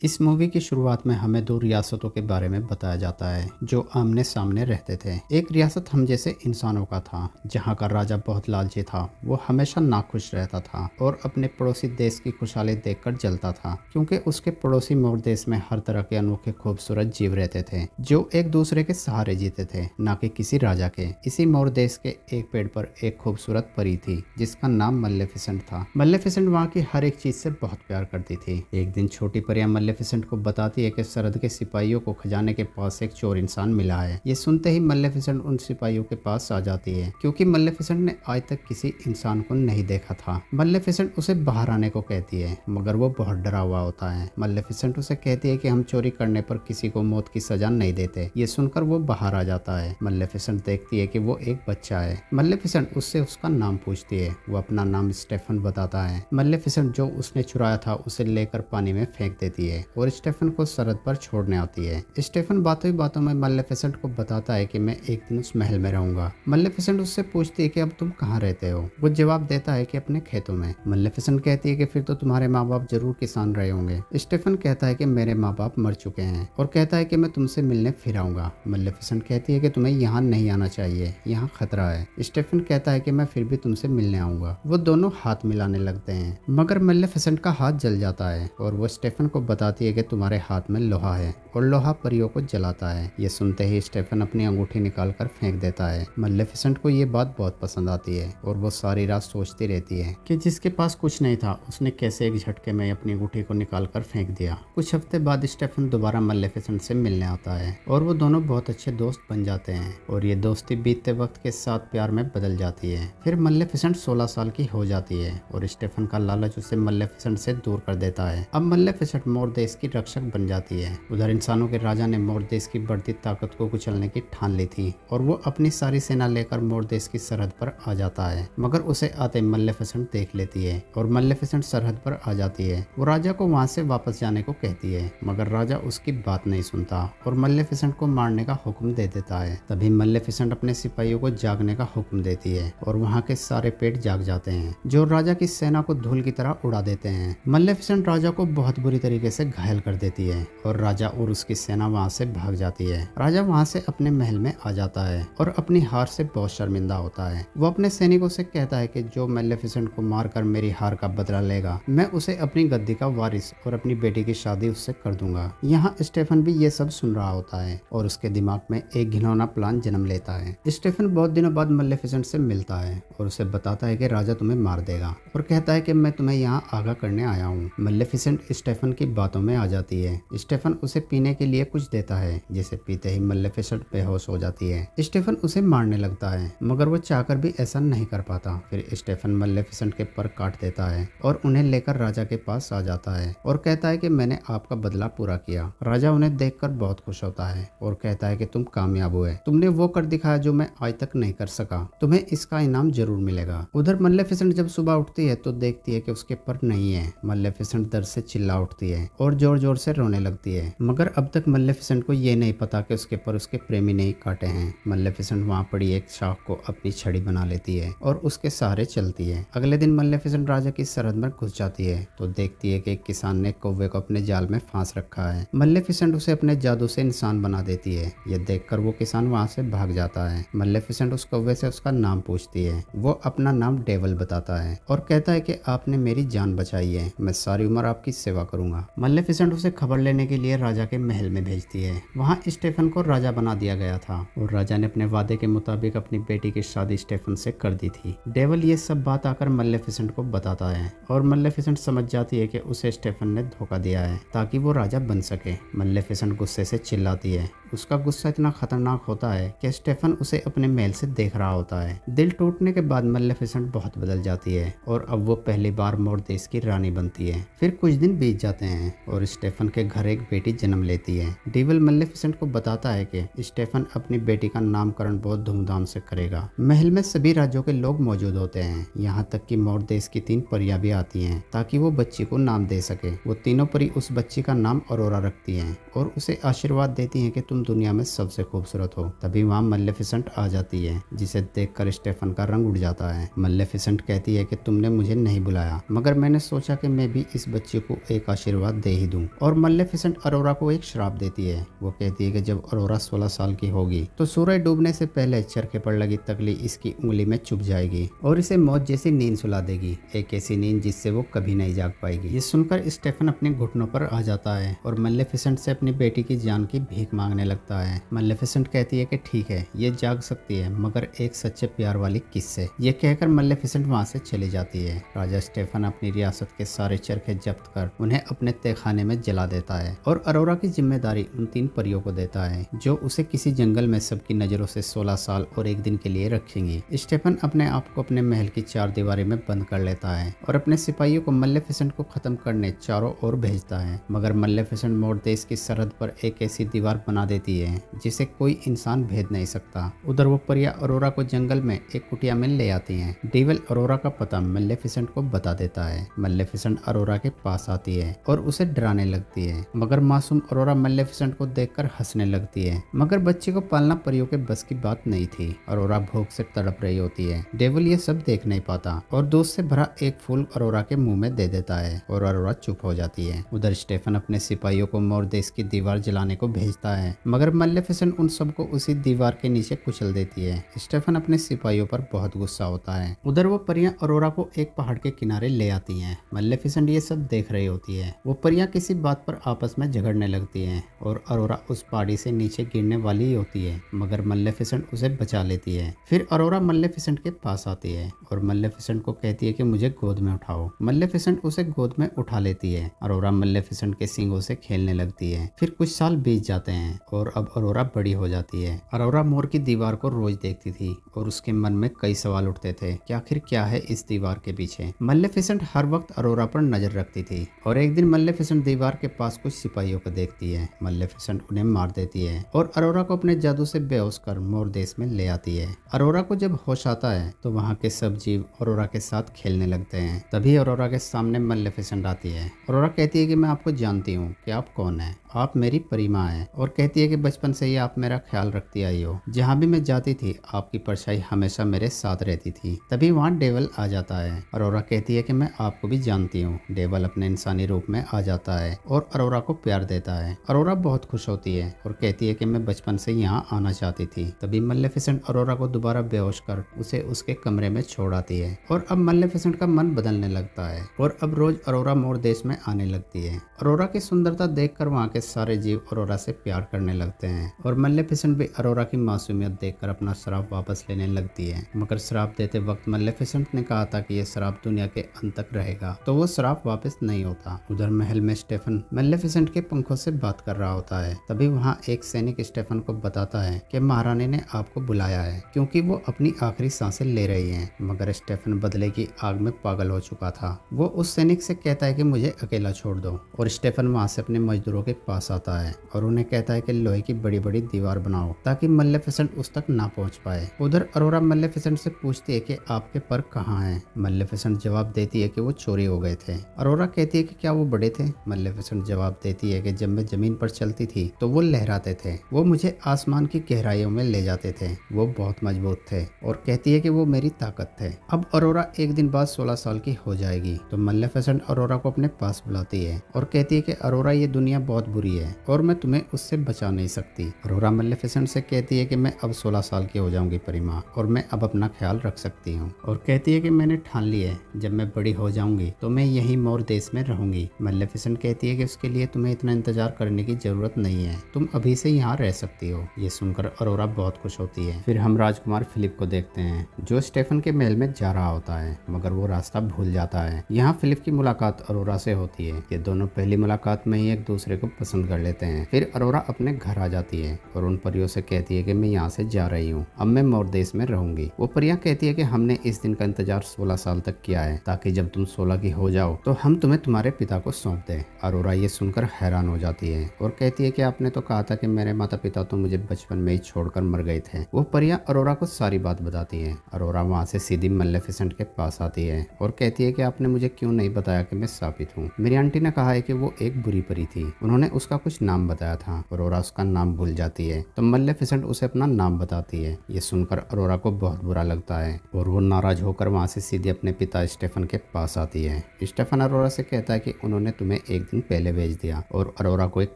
इस मूवी की शुरुआत में हमें दो रियासतों के बारे में बताया जाता है जो आमने सामने रहते थे। एक रियासत हम जैसे इंसानों का था, जहाँ का राजा बहुत लालची था। वो हमेशा नाखुश रहता था और अपने पड़ोसी देश की खुशहाली देखकर जलता था, क्योंकि उसके पड़ोसी मोर देश में हर तरह के अनोखे खूबसूरत जीव रहते थे जो एक दूसरे के सहारे जीते थे, न कि किसी राजा के। इसी मोर देश के एक पेड़ पर एक खूबसूरत परी थी जिसका नाम मलेफिसेंट था। मलेफिसेंट वहाँ की हर एक चीज से बहुत प्यार करती थी। एक दिन छोटी परियां मलेफिसेंट को बताती है कि सरहद के सिपाहियों को खजाने के पास एक चोर इंसान मिला है। ये सुनते ही मलेफिसेंट उन सिपाहियों के पास आ जाती है, क्योंकि मलेफिसेंट ने आज तक किसी इंसान को नहीं देखा था। मलेफिसेंट उसे बाहर आने को कहती है, मगर वो बहुत डरा हुआ होता है। मलेफिसेंट उसे कहती है कि हम चोरी करने पर किसी को मौत की सजा नहीं देते। ये सुनकर वो बाहर आ जाता है। मलेफिसेंट देखती है कि वो एक बच्चा है। मलेफिसेंट उससे उसका नाम पूछती है। वो अपना नाम स्टेफन बताता है। मलेफिसेंट जो उसने चुराया था उसे लेकर पानी में फेंक देती है और स्टेफन को सरहद पर छोड़ने आती है। स्टेफन बातों ही बातों में मलेफिसेंट को बताता है कि मैं एक दिन उस महल में रहूंगा। मलेफिसेंट उससे पूछती है कि अब तुम कहाँ रहते हो। वो जवाब देता है कि अपने खेतों में। मलेफिसेंट कहती है कि फिर तो तुम्हारे माँ बाप जरूर किसान रहे होंगे। स्टेफन कहता है कि मेरे माँ बाप मर चुके हैं और कहता है कि मैं तुमसे मिलने फिर आऊंगा। मलेफिसेंट कहती है कि तुम्हें यहाँ नहीं आना चाहिए, यहाँ खतरा है। स्टेफन कहता है कि मैं फिर भी तुमसे मिलने आऊंगा। वो दोनों हाथ मिलाने लगते हैं, मगर मलेफिसेंट का हाथ जल जाता है और वो स्टेफन को बताती है कि तुम्हारे हाथ में लोहा है और लोहा परियों को जलाता है। ये सुनते ही स्टेफन अपनी अंगूठी निकालकर फेंक देता है। मलेफिसेंट को ये बात बहुत पसंद आती है और वो सारी रात सोचती रहती है कि जिसके पास कुछ नहीं था उसने कैसे एक झटके में अपनी अंगूठी को निकालकर फेंक दिया। कुछ हफ्ते बाद स्टेफन दोबारा मलेफिसेंट से मिलने आता है और वो दोनों बहुत अच्छे दोस्त बन जाते हैं और ये दोस्ती बीतते वक्त के साथ प्यार में बदल जाती है। फिर मलेफिसेंट 16 साल की हो जाती है और स्टेफन का लालच उसे मलेफिसेंट से दूर कर देता है। अब मलेफिसेंट मोर देश की रक्षक बन जाती है। उधर इंसानों के राजा ने मोर देश की बढ़ती ताकत को कुचलने की ठान ली थी और वो अपनी सारी सेना लेकर मोर देश की सरहद पर आ जाता है, मगर उसे आते मलेफिसेंट देख लेती है और मलेफिसेंट सरहद पर आ जाती है। वो राजा को वहां से वापस जाने को कहती है, मगर राजा उसकी बात नहीं सुनता और मलेफिसेंट को मारने का हुक्म दे देता है। तभी मलेफिसेंट अपने सिपाहियों को जागने का हुक्म देती है और वहाँ के सारे पेड़ जाग जाते हैं, जो राजा की सेना को धूल की तरह उड़ा देते हैं। मलेफिसेंट राजा को बहुत बुरी तरीके से घायल कर देती है और राजा और उसकी सेना वहाँ से भाग जाती है। राजा वहाँ से अपने महल में आ जाता है और अपनी हार से बहुत शर्मिंदा होता है। वो अपने सैनिकों से कहता है कि जो मलेफिसेंट को मारकर मेरी हार का बदला लेगा, मैं उसे अपनी गद्दी का वारिस और अपनी बेटी की शादी उससे कर दूंगा। यहाँ स्टेफन भी ये सब सुन रहा होता है और उसके दिमाग में एक घिनौना प्लान जन्म लेता है। स्टेफन बहुत दिनों बाद मलेफिसेंट से मिलता है और उसे बताता है कि राजा तुम्हें मार देगा और कहता है कि मैं तुम्हें यहाँ आगाह करने आया हूँ। मलेफिसेंट स्टेफन की बातों में आ जाती है। स्टेफन उसे पीने के लिए कुछ देता है, जिसे पीते ही मलेफिसेंट बेहोश हो जाती है। स्टेफन उसे मारने लगता है, मगर वो चाहकर भी ऐसा नहीं कर पाता। फिर स्टेफन मलेफिसेंट के पर काट देता है और उन्हें लेकर राजा के पास आ जाता है और कहता है कि मैंने आपका बदला पूरा किया। राजा उन्हें देखकर बहुत खुश होता है और कहता है कि तुम कामयाब हुए, तुमने वो कर दिखाया जो मैं आज तक नहीं कर सका, तुम्हें इसका इनाम जरूर मिलेगा। उधर मलेफिसेंट जब सुबह उठती है तो देखती है कि उसके पर नहीं है। मलेफिसेंट दर्द से चिल्ला उठती है और जोर जोर से रोने लगती है, मगर अब तक मलेफिसेंट को ये नहीं पता कि उसके पर उसके प्रेमी ने ही काटे हैं। मलेफिसेंट वहाँ पड़ी एक शाख को अपनी छड़ी बना लेती है और उसके सहारे चलती है। अगले दिन मलेफिसेंट राजा की सरहद में घुस जाती है तो देखती है कि एक किसान ने कौवे को अपने जाल में फांस रखा है। मलेफिसेंट उसे अपने जादू से इंसान बना देती है। यह देखकर वो किसान वहाँ से भाग जाता है। मलेफिसेंट उस कौवे से उसका नाम पूछती है। वो अपना नाम डेवल बताता है और कहता है कि आपने मेरी जान बचाई है, मैं सारी उम्र आपकी सेवा करूंगा। मलेफिसेंट उसे खबर लेने के लिए राजा के महल में भेजती है। वहाँ स्टेफन को राजा बना दिया गया था और राजा ने अपने वादे के मुताबिक अपनी बेटी की शादी स्टेफन से कर दी थी। डेवल ये सब बात आकर मलेफिसेंट को बताता है और मलेफिसेंट समझ जाती है कि उसे स्टेफन ने धोखा दिया है ताकि वो राजा बन सके। मलेफिसेंट गुस्से से चिल्लाती है। उसका गुस्सा इतना खतरनाक होता है कि स्टेफन उसे अपने महल से देख रहा होता है। दिल टूटने के बाद मलेफिसेंट बहुत बदल जाती है और अब वो पहली बार मोर देश की रानी बनती है। फिर कुछ दिन बीत जाते हैं और स्टेफन के घर एक बेटी जन्म लेती है। डेविल मलेफिसेंट को बताता है कि स्टेफन अपनी बेटी का नामकरण बहुत धूमधाम से करेगा। महल में सभी राज्यों के लोग मौजूद होते हैं, यहाँ तक कि मोर देश की 3 परियां भी आती हैं ताकि वो बच्ची को नाम दे सके। वो तीनों परी उस बच्ची का नाम अरोरा रखती हैं और उसे आशीर्वाद देती हैं कि तुम तुम दुनिया में सबसे खूबसूरत हो। तभी वहाँ मलेफिसेंट आ जाती है, जिसे देखकर स्टेफन का रंग उड़ जाता है। मलेफिसेंट कहती है कि तुमने मुझे नहीं बुलाया, मगर मैंने सोचा कि मैं भी इस बच्चे को एक आशीर्वाद दे ही दूं। और मलेफिसेंट अरोरा को एक श्राप देती है। वो कहती है कि जब अरोरा 16 साल की होगी तो सूरज डूबने से पहले चरखे पर लगी तकली इसकी उंगली में चुभ जाएगी और इसे मौत जैसी नींद सुला देगी, एक ऐसी नींद जिससे वो कभी नहीं जाग पाएगी। ये सुनकर स्टेफन अपने घुटनों पर आ जाता है और मलेफिसेंट से अपनी बेटी की जान की भीख मांगने लगता है। मलेफिसेंट कहती है कि ठीक है, ये जाग सकती है, मगर एक सच्चे प्यार वाली किस से। ये कहकर मलेफिसेंट वहाँ से चली जाती है। राजा स्टेफन अपनी रियासत के सारे चरखे जब्त कर उन्हें अपने तहखाने में जला देता है और अरोरा की जिम्मेदारी उन 3 परियों को देता है, जो उसे किसी जंगल में सबकी नजरों से 16 साल और 1 दिन के लिए रखेंगी। स्टेफन अपने आप को अपने महल की 4 दीवारी में बंद कर लेता है और अपने सिपाहियों को मलेफिसेंट को खत्म करने चारों ओर भेजता है, मगर मलेफिसेंट मोर्देस की सरहद पर एक ऐसी दीवार बना देती है जिसे कोई इंसान भेद नहीं सकता। उधर वो परियां अरोरा को जंगल में एक कुटिया में ले आती हैं। डेविल अरोरा का पता मलेफिसेंट को बता देता है। मलेफिसेंट अरोरा के पास आती है और उसे डराने लगती है, मगर मासूम अरोरा मलेफिसेंट को देखकर हंसने लगती है। मगर बच्चे को पालना परियों के बस की बात नहीं थी। अरोरा भूख से तड़प रही होती है। डेविल ये सब देख नहीं पाता और दूध से भरा एक फूल अरोरा के मुंह में दे देता है और अरोरा चुप हो जाती है। उधर स्टेफन अपने सिपाहियों को मोर्देस की दीवार जलाने को भेजता है, मगर मलेफिसेंट उन सबको उसी दीवार के नीचे कुचल देती है। स्टेफन अपने सिपाहियों पर बहुत गुस्सा होता है। उधर वो परियां अरोरा को एक पहाड़ के किनारे ले आती हैं। मलेफिसेंट ये सब देख रही होती है। वो परियां किसी बात पर आपस में झगड़ने लगती हैं और अरोरा उस पहाड़ी से नीचे गिरने वाली ही होती है, मगर मलेफिसेंट उसे बचा लेती है। फिर अरोरा मलेफिसेंट के पास आती है और मलेफिसेंट को कहती है कि मुझे गोद में उठाओ। मलेफिसेंट उसे गोद में उठा लेती है। अरोरा मलेफिसेंट के सींगों से खेलने लगती है। फिर कुछ साल बीत जाते हैं और अब अरोरा बड़ी हो जाती है। अरोरा मोर की दीवार को रोज देखती थी और उसके मन में कई सवाल उठते थे कि आखिर क्या है इस दीवार के पीछे। मलेफिसेंट हर वक्त अरोरा पर नजर रखती थी और एक दिन मलेफिसेंट दीवार के पास कुछ सिपाहियों को देखती है। मलेफिसेंट उन्हें मार देती है और अरोरा को अपने जादू से बेहोश कर मोर्देस में ले आती है। अरोरा को जब होश आता है तो वहाँ के सब जीव अरोरा के साथ खेलने लगते हैं। तभी अरोरा के सामने मलेफिसेंट आती है। अरोरा कहती है कि मैं आपको जानती हूँ कि आप कौन है, आप मेरी परी माँ हैं, और कहती है कि बचपन से ही आप मेरा ख्याल रखती आई हो। जहाँ भी मैं जाती थी आपकी परछाई हमेशा मेरे साथ रहती थी। तभी वहाँ डेवल आ जाता है। अरोरा कहती है कि मैं आपको भी जानती हूँ। डेवल अपने इंसानी रूप में आ जाता है और अरोरा को प्यार देता है। अरोरा बहुत खुश होती है और कहती है कि मैं बचपन से यहाँ आना चाहती थी। तभी मलेफिसेंट अरोरा को दोबारा बेहोश कर उसे उसके कमरे में छोड़ आती है और अब मलेफिसेंट का मन बदलने लगता है और अब रोज अरोरा मोर्देस में आने लगती है। अरोरा की सुंदरता देखकर वहाँ के सारे जीव अरोरा से प्यार करने लगते हैं और मलेफिसेंट भी अरोरा की मासूमियत देखकर अपना श्राप वापस लेने लगती है। मगर श्राप देते वक्त मलेफिसेंट ने कहा था कि यह श्राप दुनिया के अंत तक रहेगा, तो वो श्राप वापस नहीं होता। उधर महल में स्टेफन मलेफिसेंट के पंखों से बात कर रहा होता है। तभी वहाँ एक सैनिक स्टेफन को बताता है कि महारानी ने आपको बुलाया है क्योंकि वो अपनी आखिरी सांसें ले रही हैं। मगर स्टेफन बदले की आग में पागल हो चुका था। वो उस सैनिक से कहता है कि मुझे अकेला छोड़ दो और स्टेफन वहाँ से अपने मजदूरों के पास आता है और उन्हें कहता है कि लोहे की बड़ी बड़ी दीवार बनाओ ताकि मलेफिसेंट उस तक ना पहुंच पाए। उधर अरोरा मलेफिसेंट से पूछती है कि आपके पर कहाँ हैं। मलेफिसेंट जवाब देती है कि वो चोरी हो गए थे। अरोरा कहती है कि क्या वो बड़े थे। मलेफिसेंट जवाब देती है कि जब मैं जमीन पर चलती थी तो वो लहराते थे, वो मुझे आसमान की गहराइयों में ले जाते थे, वो बहुत मजबूत थे। और कहती है कि वो मेरी ताकत थे। अब अरोरा एक दिन बाद 16 साल की हो जाएगी तो मलेफिसेंट अरोरा को अपने पास बुलाती है और कहती है कि अरोरा ये दुनिया बहुत बुरी है और मैं तुम्हें उससे बचा नहीं सकती। अरोरा मलेफिसेंट से कहती है कि मैं अब 16 साल की हो जाऊंगी परिमा और मैं अब अपना ख्याल रख सकती हूँ। और कहती है कि मैंने ठान ली है जब मैं बड़ी हो जाऊंगी तो मैं यही मोर देश में रहूंगी। मलेफिसेंट कहती है कि उसके लिए तुम्हें इतना इंतजार करने की जरूरत नहीं है, तुम अभी से यहाँ रह सकती हो। ये सुनकर अरोरा बहुत खुश होती है। फिर हम राजकुमार फिलिप को देखते हैं जो स्टेफन के महल में जा रहा होता है, मगर वो रास्ता भूल जाता है। यहाँ फिलिप की मुलाकात अरोरा से होती है। ये दोनों पहली मुलाकात में ही एक दूसरे को पसंद कर लेते हैं। फिर अरोरा अपने घर आ जाती है और उन परियों से कहती है कि मैं यहाँ से जा रही हूँ, अब मैं मोर्देस में रहूंगी। वो परियां कहती है कि हमने इस दिन का इंतजार 16 साल तक किया है ताकि जब तुम 16 की हो जाओ तो हम तुम्हें तुम्हारे पिता को सौंप दें। अरोरा ये सुनकर हैरान हो जाती है और कहती है कि आपने तो कहा था कि मेरे माता पिता तो मुझे बचपन में ही छोड़कर मर गए थे। वो परियां अरोरा को सारी बात बताती है। अरोरा वहाँ से सीधी मलेफिसेंट के पास आती है और कहती है कि आपने मुझे क्यों नहीं बताया कि मैं शापित हूँ। मेरी आंटी ने कहा है कि वो एक बुरी परी थी, उन्होंने उसका कुछ नाम बताया था। अरोरा उसका नाम भूल जाती है तो मलेफिसेंट उसे अपना नाम बताती है। ये सुनकर अरोरा को बहुत बुरा लगता है और वो नाराज होकर वहाँ से सीधे अपने पिता स्टेफन के पास आती है। स्टेफन अरोरा से कहता है कि उन्होंने तुम्हें एक दिन पहले भेज दिया और अरोरा को एक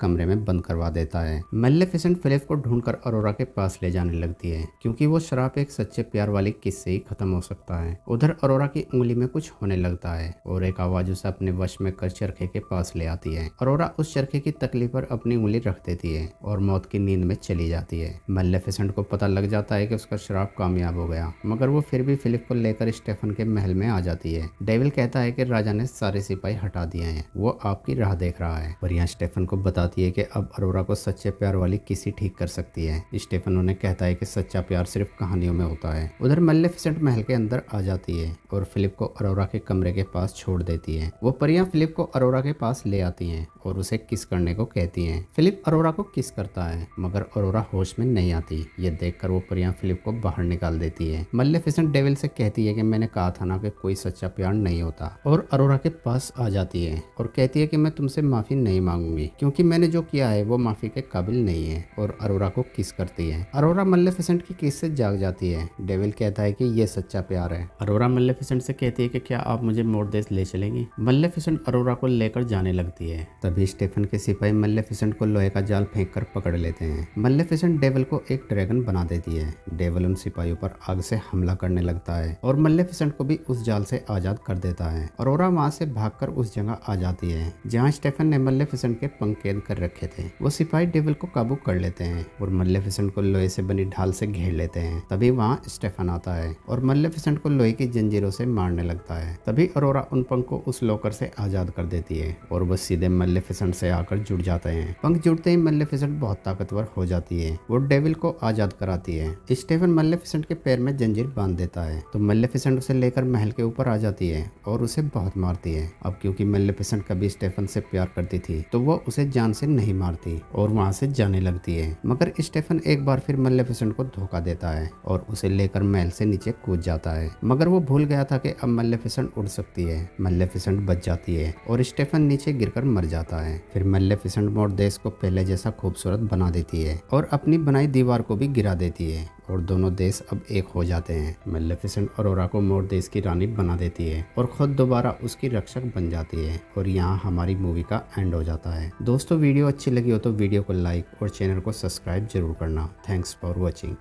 कमरे में बंद करवा देता है। मलेफिसेंट फिलिप को ढूंढकर अरोरा के पास ले जाने लगती है क्योंकि वो श्राप एक सच्चे प्यार वाली किस से ही खत्म हो सकता है। उधर अरोरा की उंगली में कुछ होने लगता है और एक आवाज उसे अपने वश में कर चरखे के पास ले आती है। अरोरा उस चरखे की तकलीफ पर अपनी उंगली रख देती है और मौत की नींद में चली जाती है। मलेफिसेंट को पता लग जाता है कि उसका श्राप कामयाब हो गया, मगर वो फिर भी फिलिप को लेकर स्टेफन के महल में आ जाती है। डेविल कहता है कि राजा ने सारे सिपाही हटा दिए हैं, वो आपकी राह देख रहा है। परियां स्टेफन को बताती है कि अब अरोरा को सच्चे प्यार वाली किसी ठीक कर सकती है। स्टेफन उन्हें कहता है कि सच्चा प्यार सिर्फ कहानियों में होता है। उधर मलेफिसेंट महल के अंदर आ जाती है और फिलिप को अरोरा के कमरे के पास छोड़ देती है। वो परियां फिलिप को अरोरा के पास ले आती हैं और उसे किस करने को कहती हैं। फिलिप अरोरा को किस करता है मगर अरोरा होश में नहीं आती। ये देखकर वो परियां फिलिप को बाहर निकाल देती है। मलेफिसेंट डेविल से कहती है कि मैंने कहा था ना कि कोई सच्चा प्यार नहीं होता, और अरोरा के पास आ जाती है और कहती है कि मैं तुमसे माफी नहीं मांगूंगी क्योंकि मैंने जो किया है वो माफी के काबिल नहीं है, और अरोरा को किस करती है। अरोरा मलेफिसेंट की किस से जाग जाती है। डेविल कहता है कि ये सच्चा प्यार है। अरोरा मलेफिसेंट से कहती है कि क्या आप मुझे मोर्देस ले चलेंगी। मलेफिसेंट अरोरा को लेकर जाने लगती है। तभी स्टेफन के सिपाही मलेफिसेंट को लोहे का जाल फेंक कर पकड़ लेते हैं। मलेफिसेंट डेविल को एक ड्रैगन बना देती है। डेविल उन सिपाहियों पर आग से हमला करने लगता है और मलेफिसेंट को भी उस जाल से आजाद कर देता है। अरोरा वहां से भागकर उस जगह आ जाती है जहां स्टेफन ने मलेफिसेंट के पंख कैद कर रखे थे। वो सिपाही डेविल को काबू कर लेते हैं और मलेफिसेंट को लोहे से बनी ढाल से घेर लेते हैं। तभी वहाँ स्टेफन आता है और मलेफिसेंट को लोहे की जंजीरों से मारने लगता है। तभी अरोरा उन पंख को उस लॉकर से आजाद कर देती है और वो सीधे मलेफिसेंट से आकर जुड़ जाते हैं। पंख जुड़ते ही मलेफिसेंट बहुत ताकतवर हो जाती है। वो डेविल को आजाद कराती है। स्टेफन मलेफिसेंट के पैर में जंजीर बांध देता है तो मलेफिसेंट उसे लेकर महल के ऊपर आ जाती है और उसे बहुत मारती है। अब क्योंकि मलेफिसेंट कभी स्टेफन से प्यार करती थी तो वो उसे जान से नहीं मारती और वहाँ से जाने लगती है, मगर स्टेफन एक बार फिर मलेफिसेंट को धोखा देता है और उसे लेकर महल से नीचे कूद जाता है। मगर वो भूल गया था कि अब मलेफिसेंट उड़ सकती है। मलेफिसेंट बच जाती है और स्टेफन नीचे गिरकर मर जाता है। फिर मलेफिसेंट मोर्देस को पहले जैसा खूबसूरत बना देती है और अपनी बनाई दीवार को भी गिरा देती है और दोनों देश अब एक हो जाते हैं। मलेफिसेंट अरोरा को मोर्देस की रानी बना देती है और खुद दोबारा उसकी रक्षक बन जाती है और यहाँ हमारी मूवी का एंड हो जाता है। दोस्तों वीडियो अच्छी लगी हो तो वीडियो को लाइक और चैनल को सब्सक्राइब जरूर करना। Thanks for watching.